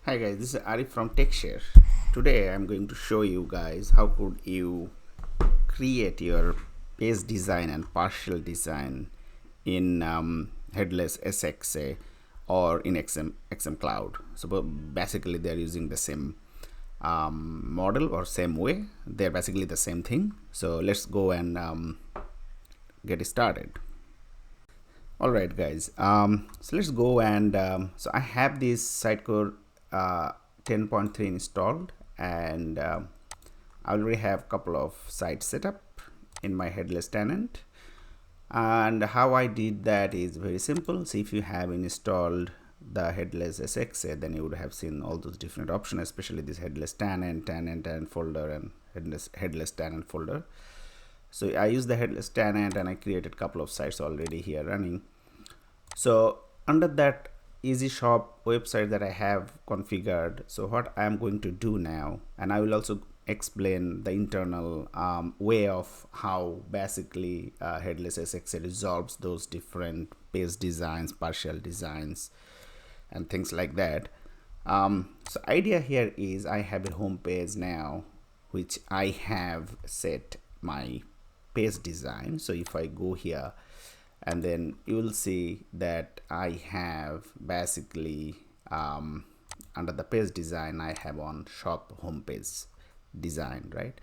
Hi guys, this is Arif from TechShare. Today I'm going to show you guys how could you create your base design and partial design in headless SXA or in XM Cloud. So basically they're using the same model or same way. They're basically the same thing. So let's go and get started. Alright guys, so let's go and so I have this Sitecore 10.3 installed, and I already have a couple of sites set up in my headless tenant. And how I did that is very simple. So if you have installed the headless SXA, then you would have seen all those different options, especially this headless tenant folder and headless tenant folder. So I use the headless tenant and I created a couple of sites already here running. So under that easy shop website that I have configured, so what I am going to do now, and I will also explain the internal way of how basically headless SXA resolves those different base designs, partial designs, and things like that. So idea here is I have a home page now which I have set my page design. So if I go here, and then you will see that I have basically under the page design I have on shop homepage design, right?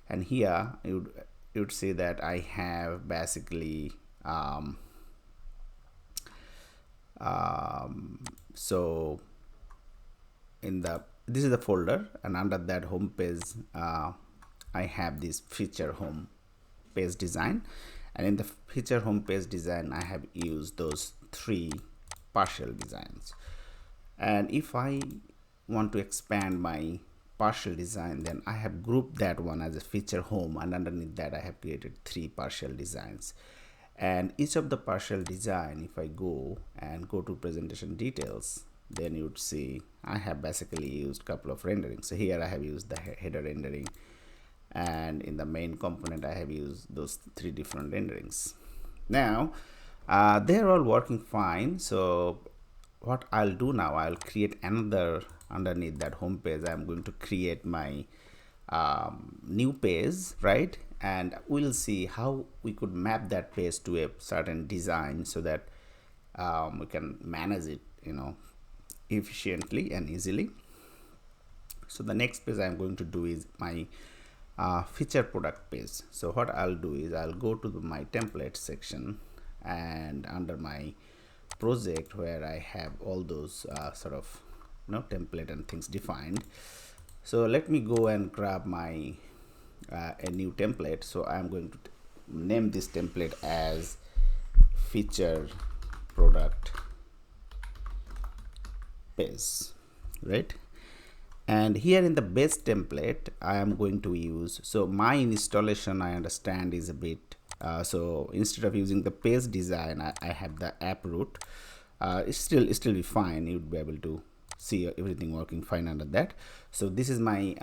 And here you would see that I have basically so in the this is the folder, and under that home page I have this feature home page design, and in the feature home page design I have used those three partial designs. And if I want to expand my partial design, then I have grouped that one as a feature home, and underneath that I have created three partial designs. And each of the partial design, if I go to presentation details, then you would see I have basically used a couple of renderings. So here I have used the header rendering, and in the main component I have used those three different renderings. Now they're all working fine. So what I'll do now, I'll create another underneath that home page. I'm going to create my new page, right? And we'll see how we could map that page to a certain design so that we can manage it, efficiently and easily. So the next page I'm going to do is my feature product page. So what I'll do is I'll go to my template section, and under my project where I have all those sort of template and things defined. So let me go and grab my a new template. So I'm going to name this template as feature product page, right? And here in the base template I am going to use, so my installation I understand is a bit so instead of using the page design I have the app root. It's still be fine. You would be able to see everything working fine under that. So this is my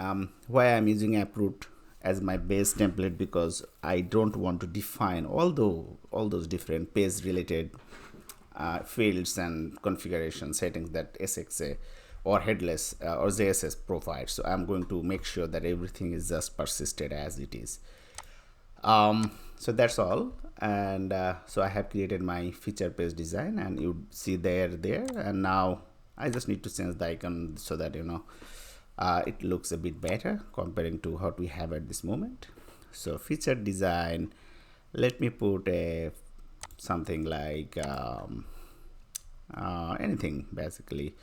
why I'm using app root as my base template, because I don't want to define all those different page related fields and configuration settings that SXA or headless or JSS provides. So I'm going to make sure that everything is just persisted as it is. So that's all. And so I have created my feature page design, and you see there, and now I just need to change the icon so that it looks a bit better comparing to what we have at this moment. So feature design, let me put a something like anything basically.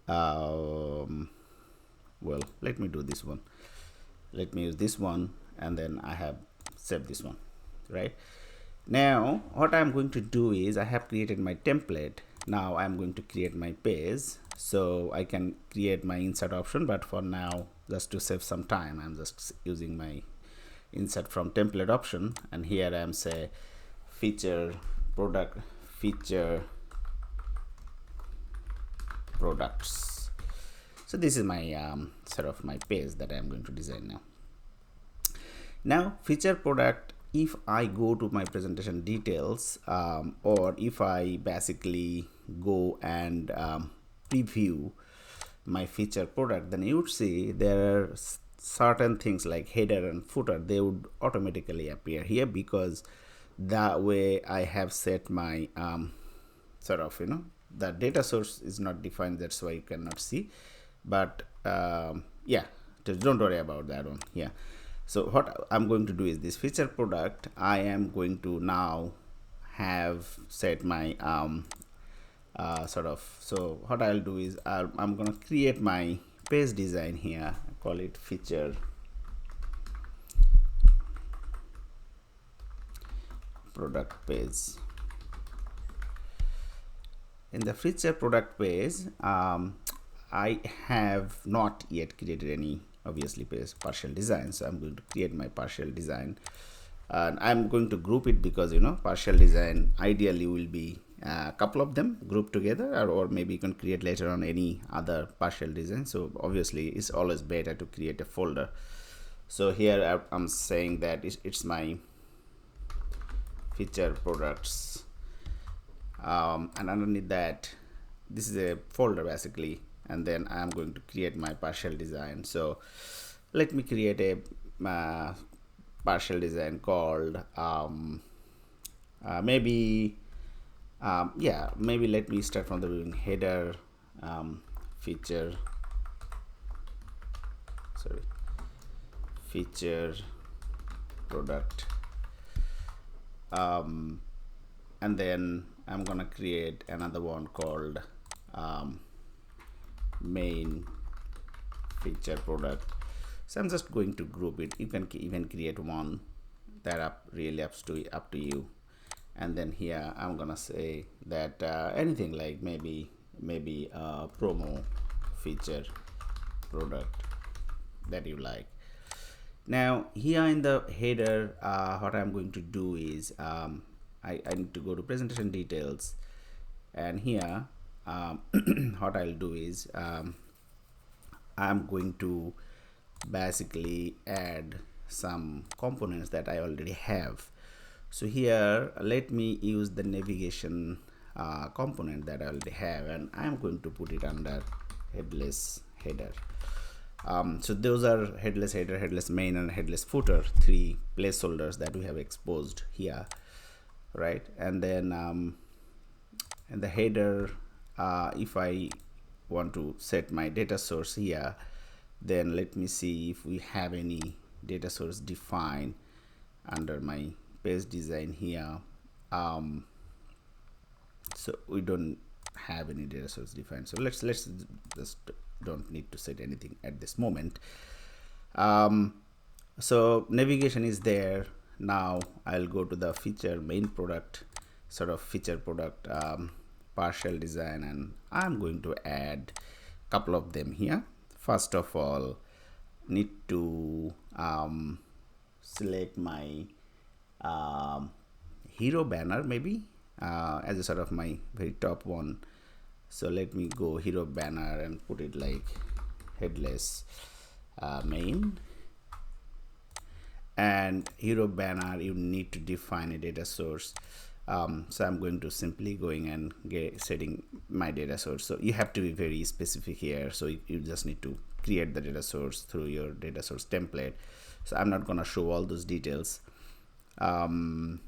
Well, let me do this one. Let me use this one, and then I have saved this one. Right now what I'm going to do is I have created my template. Now I'm going to create my page, so I can create my insert option, but for now, just to save some time, I'm just using my insert from template option, and here I am say feature product feature products. So this is my sort of my page that I'm going to design now. Now feature product, if I go to my presentation details, or if I basically go and preview my feature product, then you would see there are certain things like header and footer, they would automatically appear here, because that way I have set my sort of, the data source is not defined, that's why you cannot see. But yeah, just don't worry about that one here. So what I'm going to do is this feature product, I am going to now have set my so what I'll do is I'm going to create my page design here, call it feature product page. In the feature product page, I have not yet created any obviously partial design, so I'm going to create my partial design, and I'm going to group it because partial design ideally will be a couple of them grouped together, or maybe you can create later on any other partial design. So obviously it's always better to create a folder. So here I'm saying that it's my feature products, and underneath that this is a folder basically, and then I'm going to create my partial design. So let me create a partial design called maybe let me start from the beginning. Header feature product, and then I'm gonna create another one called main feature product. So I'm just going to group it. You can even create one that really up to you. And then here I'm gonna say that anything like maybe promo feature product that you like. Now here in the header, what I'm going to do is I need to go to presentation details, and here what I'll do is I'm going to basically add some components that I already have. So here let me use the navigation component that I already have, and I'm going to put it under headless header. So those are headless header, headless main, and headless footer, three placeholders that we have exposed here, right? And then in the header, if I want to set my data source here, then let me see if we have any data source defined under my page design here. So we don't have any data source defined, so let's just don't need to set anything at this moment. So navigation is there. Now I'll go to the feature main product, feature product partial design, and I'm going to add a couple of them here. First of all, need to select my hero banner maybe as a my very top one. So let me go hero banner and put it like headless main. And hero banner, you need to define a data source. So I'm going to simply going and setting my data source. So you have to be very specific here. So you just need to create the data source through your data source template. So I'm not going to show all those details. So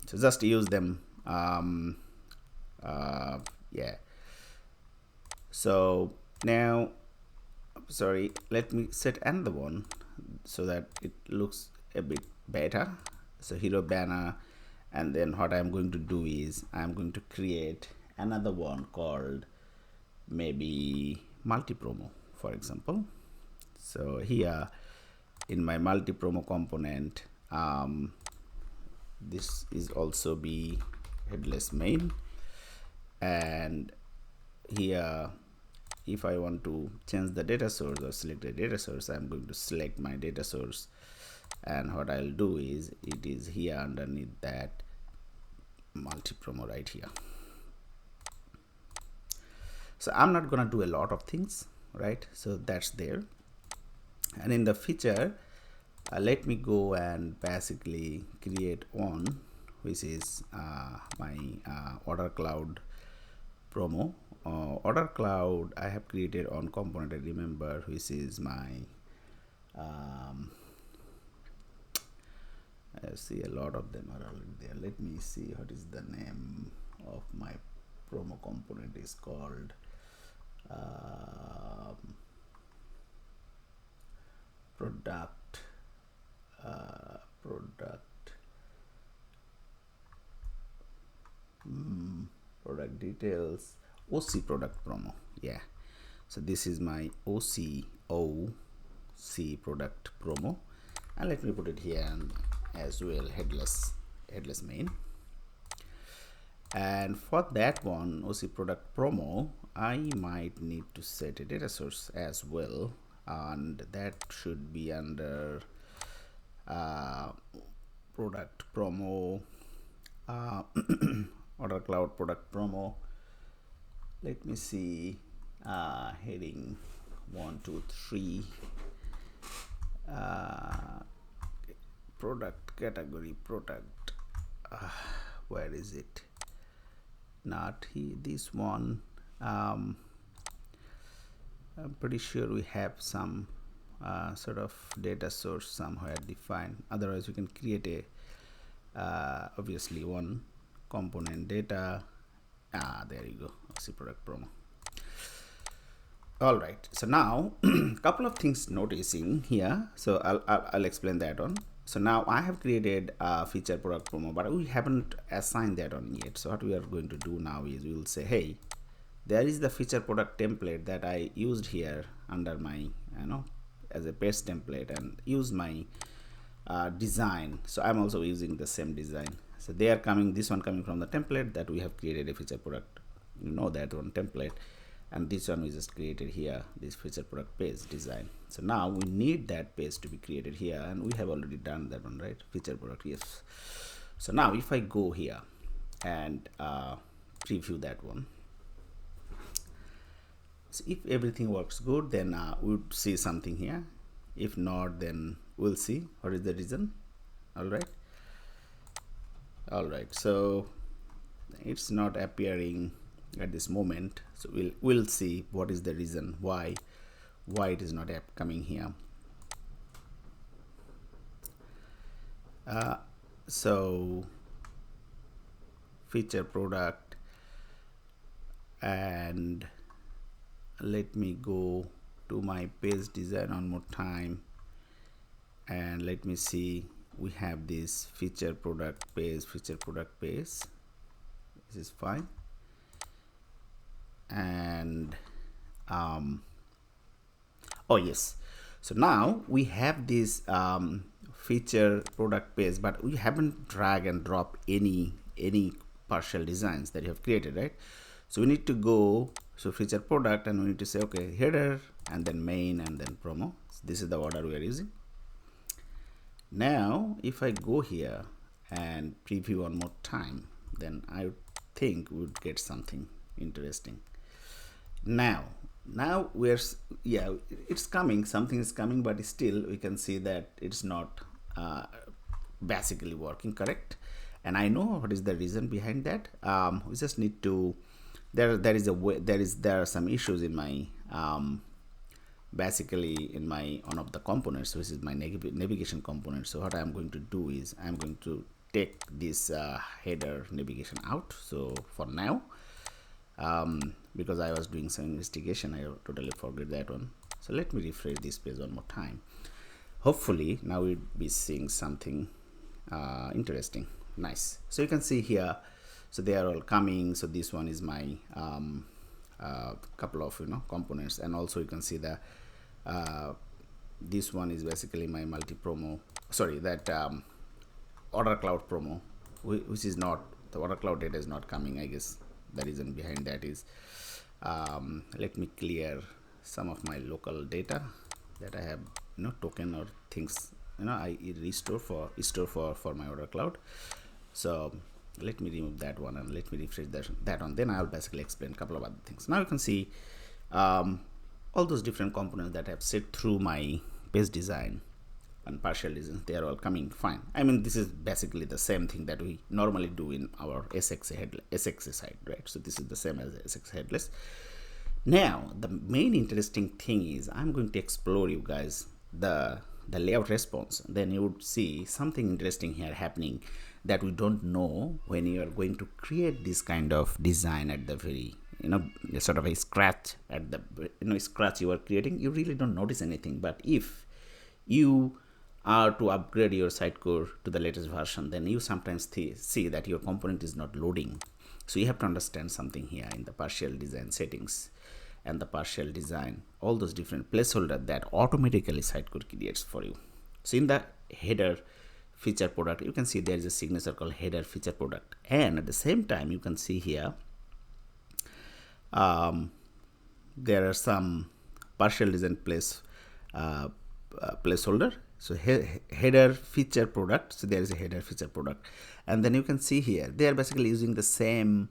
just use them. Yeah. So now, let me set another one so that it looks a bit better. So hero banner, and then what I'm going to do is I'm going to create another one called maybe multi promo, for example. So here in my multi promo component, this is also be headless main, and here if I want to change the data source or select the data source, I'm going to select my data source, and what I'll do is it is here underneath that multi promo right here. So I'm not gonna do a lot of things, right? So that's there. And in the feature, let me go and basically create one which is my order cloud promo, order cloud I have created on component, I remember, which is my I see a lot of them are already there. Let me see what is the name of my promo component is called. Product product details, OC product promo. Yeah, so this is my OC product promo, and let me put it here as well, headless main. And for that one, OC product promo, I might need to set a data source as well, and that should be under product promo, order cloud product promo. Let me see, heading 1 2 3, product category, product, where is it? Not here, this one. I'm pretty sure we have some sort of data source somewhere defined. Otherwise we can create a obviously one component data. There you go, OC product promo. All right, so now couple of things noticing here, so I'll explain that one. So now I have created a feature product promo, but we haven't assigned that on yet. So what we are going to do now is we will say, hey, there is the feature product template that I used here under my, as a paste template, and use my design. So I'm also using the same design. So they are coming, this one coming from the template that we have created a feature product, that one template, and this one we just created here, this feature product page design. So now we need that page to be created here, and we have already done that one, right? Feature product, yes. So now if I go here and preview that one, so if everything works good, then we would see something here. If not, then we'll see what is the reason. All right, so it's not appearing at this moment, so we'll see what is the reason why it is not coming here. So feature product, and let me go to my page design one more time, and let me see, we have this feature product page, this is fine. And oh yes, so now we have this feature product page, but we haven't drag and drop any partial designs that you have created, right? So we need to go, so feature product, and we need to say, okay, header and then main and then promo. So this is the order we are using. Now if I go here and preview one more time, then I think we would get something interesting. Now we're, yeah, it's coming, something is coming, but still we can see that it's not basically working correct. And I know what is the reason behind that. We just need to, there are some issues in my basically in my one of the components, which is my navigation component. So what I'm going to do is I'm going to take this header navigation out. So for now, because I was doing some investigation, I totally forgot that one. So let me refresh this page one more time. Hopefully now we'll be seeing something interesting. Nice. So you can see here, so they are all coming. So this one is my couple of components, and also you can see the this one is basically my multi promo, sorry, that order cloud promo, which is not, the order cloud data is not coming. I guess the reason behind that is, let me clear some of my local data that I have, token or things, I restore for my order cloud. So let me remove that one and let me refresh that one. Then I'll basically explain a couple of other things. Now you can see all those different components that I have set through my page design. and partial designs, they are all coming fine. I mean, this is basically the same thing that we normally do in our SXA side, right? So this is the same as SXA headless. Now the main interesting thing is I'm going to explore you guys the layout response. Then you would see something interesting here happening that we don't know when you are going to create this kind of design at the very, sort of a scratch at the, scratch you are creating. You really don't notice anything. But if you are to upgrade your Sitecore to the latest version, then you sometimes see that your component is not loading. So you have to understand something here in the partial design settings and the partial design, all those different placeholders that automatically Sitecore creates for you. So in the header feature product, you can see there is a signature called header feature product, and at the same time you can see here there are some partial design placeholder. So header feature product, so there is a header feature product, and then you can see here they are basically using the same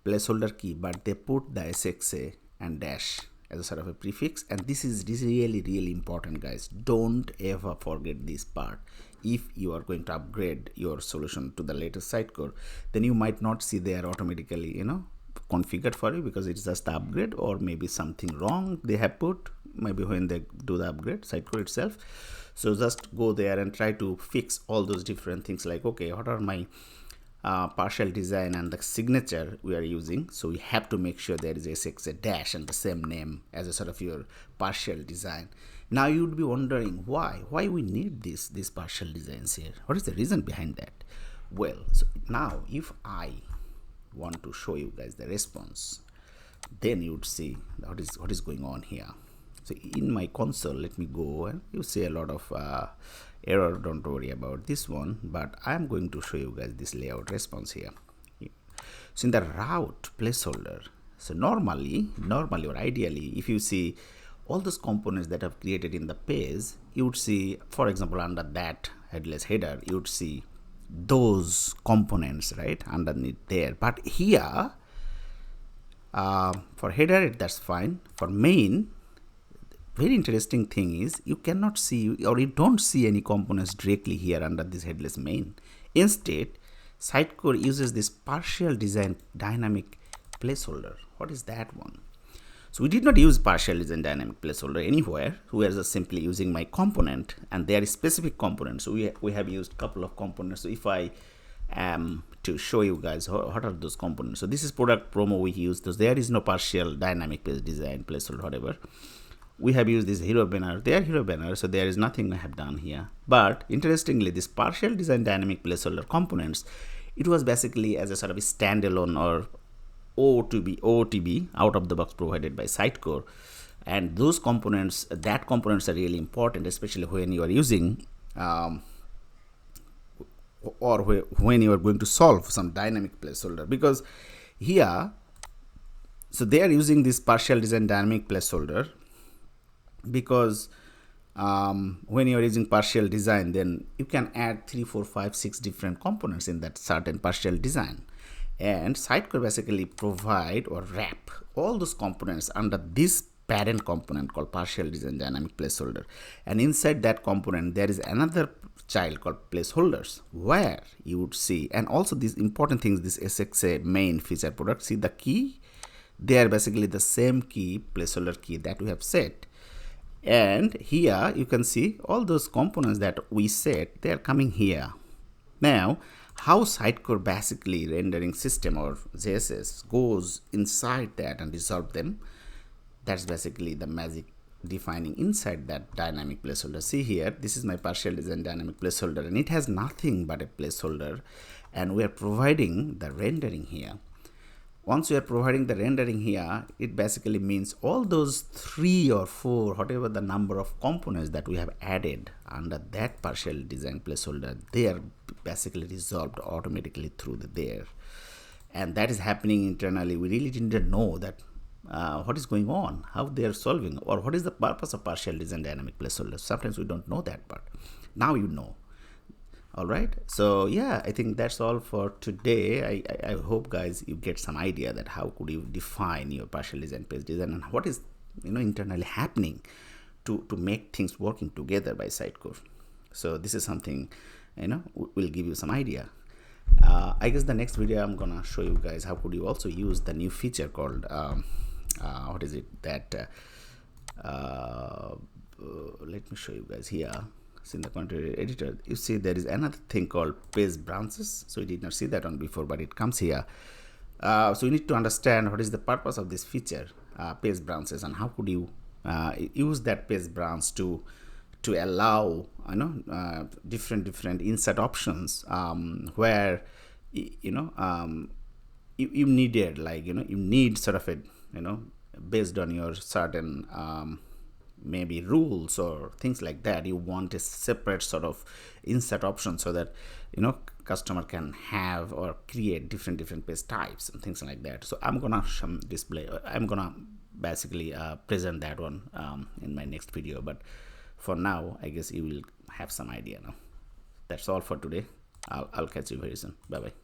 placeholder key, but they put the SXA and dash as a sort of a prefix. And this is really important, guys. Don't ever forget this part. If you are going to upgrade your solution to the latest Sitecore, then you might not see they are automatically configured for you, because it's just the upgrade, or maybe something wrong they have put maybe when they do the upgrade Sitecore itself. So just go there and try to fix all those different things, like, okay, what are my partial design and the signature we are using. So we have to make sure there is SXA dash and the same name as a sort of your partial design. Now you would be wondering why we need these partial designs here. What is the reason behind that? Well, so now if I want to show you guys the response, then you would see what is going on here. So in my console, let me go, and you see a lot of error. Don't worry about this one, but I'm going to show you guys this layout response here. So in the route placeholder, so normally or ideally, if you see all those components that I've created in the page, you would see, for example, under that headless header, you would see those components right underneath there. But here for header, that's fine. For main, very interesting thing is you cannot see, or you don't see any components directly here under this headless main. Instead, Sitecore uses this partial design dynamic placeholder. What is that one? So we did not use partial design dynamic placeholder anywhere. We are just simply using my component, and there is specific components. So we have used a couple of components. So if I am to show you guys what are those components. So this is product promo, we use those. There is no partial dynamic design placeholder, whatever. We have used this hero banner, they are hero banner, so there is nothing I have done here. But interestingly, this partial design dynamic placeholder components, it was basically as a sort of a standalone or OOTB out of the box provided by Sitecore. And those components, components are really important, especially when you are using or when you are going to solve some dynamic placeholder, because here, so they are using this partial design dynamic placeholder because when you are using partial design, then you can add 3, 4, 5, 6 different components in that certain partial design. And Sitecore basically provide or wrap all those components under this parent component called partial design dynamic placeholder. And inside that component, there is another child called placeholders, where you would see, and also these important things, this SXA main feature product, see the key, they are basically the same key, placeholder key that we have set. And here you can see all those components that we set, they are coming here. Now, how Sitecore basically rendering system or JSS goes inside that and resolve them, that's basically the magic defining inside that dynamic placeholder. See here, this is my partial design dynamic placeholder, and it has nothing but a placeholder, and we are providing the rendering here. Once we are providing the rendering here, it basically means all those 3 or 4, whatever the number of components that we have added under that partial design placeholder, they are basically resolved automatically through there. And that is happening internally. We really didn't know that what is going on, how they are solving, or what is the purpose of partial design dynamic placeholder. Sometimes we don't know that part. Now you know. All right, so yeah, I think that's all for today. I hope guys you get some idea that how could you define your partial design page design, and what is internally happening to make things working together by Sitecore. So this is something, will give you some idea. I guess the next video I'm gonna show you guys how could you also use the new feature called what is it that let me show you guys here. So in the content editor, you see there is another thing called page branches. So we did not see that one before, but it comes here. So you need to understand what is the purpose of this feature, page branches, and how could you use that page branch to allow different insert options, where you needed, like, you need sort of a, based on your certain maybe rules or things like that, you want a separate sort of insert option so that customer can have or create different page types and things like that. So I'm gonna I'm gonna basically present that one in my next video, but for now I guess you will have some idea now. That's all for today. I'll catch you very soon. Bye bye.